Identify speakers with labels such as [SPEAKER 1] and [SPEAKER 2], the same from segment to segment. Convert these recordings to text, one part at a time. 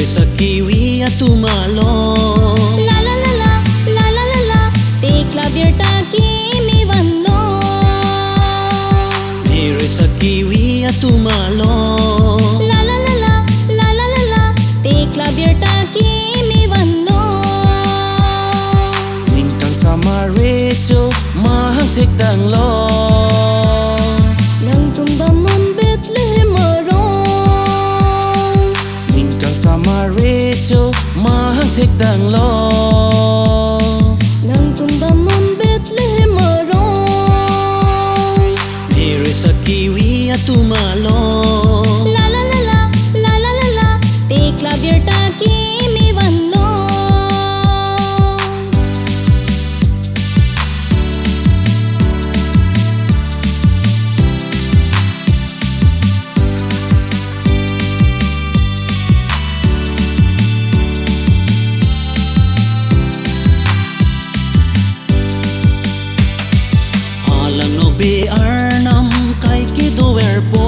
[SPEAKER 1] Nire sa kiwi at tumalon.
[SPEAKER 2] La la la la, la la la la, tekla birta kimi vanlon.
[SPEAKER 1] Nire sa kiwi at tumalon.
[SPEAKER 2] La la la la, la la la la, tekla birta kimi vanlon.
[SPEAKER 3] Ningkang sama recho mahang tek dang lo.
[SPEAKER 2] Nang tumdam nun Bethlehem arong.
[SPEAKER 3] Ningkang sama recho mahang tek dang lo.
[SPEAKER 2] Nang tumdam nun Bethlehem arong.
[SPEAKER 1] Nire sa kiwi at tumalon.
[SPEAKER 2] La la la la, la la la la, tekla birta kimi vanlon.
[SPEAKER 1] Alang no be arnam kay kidower po.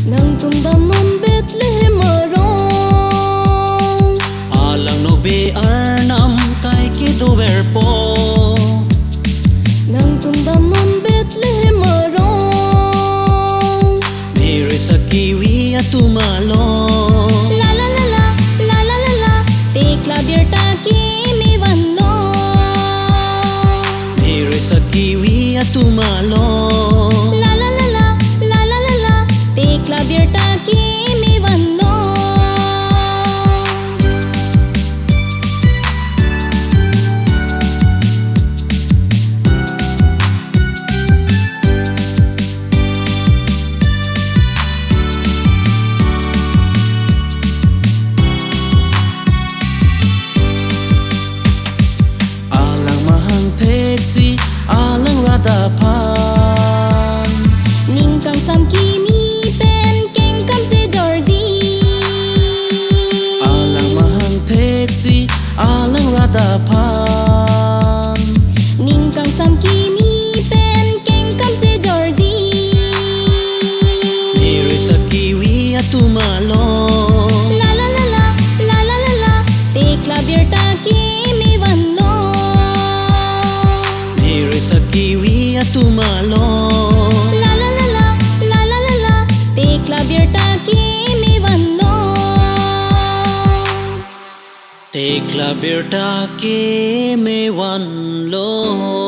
[SPEAKER 2] Nang tumdam nun Bethlehem arong.
[SPEAKER 1] Alang no be arnam kay kidower po.
[SPEAKER 2] Nang tumdam nun Bethlehem arong.
[SPEAKER 1] Nire sa kiwi at tumalon.
[SPEAKER 2] La la la la, la la la la, tekla birta kimi vanlon.
[SPEAKER 1] Nire sa kiwi at tumalon.
[SPEAKER 2] La la la la, la la la la, tekla birta kimi vanlon.
[SPEAKER 3] Alang mahang taxi, alang radapan.
[SPEAKER 2] Ningkang sam kimi pen keng kam si Georgie.
[SPEAKER 3] Alang mahang taxi, alang radapan.
[SPEAKER 2] Ningkang sam kimi pen keng kam si Georgie.
[SPEAKER 1] Nire sa kiwi at tumalon.
[SPEAKER 2] La la la la, la la la la, tekla birta kimi vanlon.
[SPEAKER 1] Nire sa kiwi at tumalon.
[SPEAKER 2] La la la la, la la la la, tekla birta kimi vanlon.
[SPEAKER 1] Tekla birta kimi vanlon.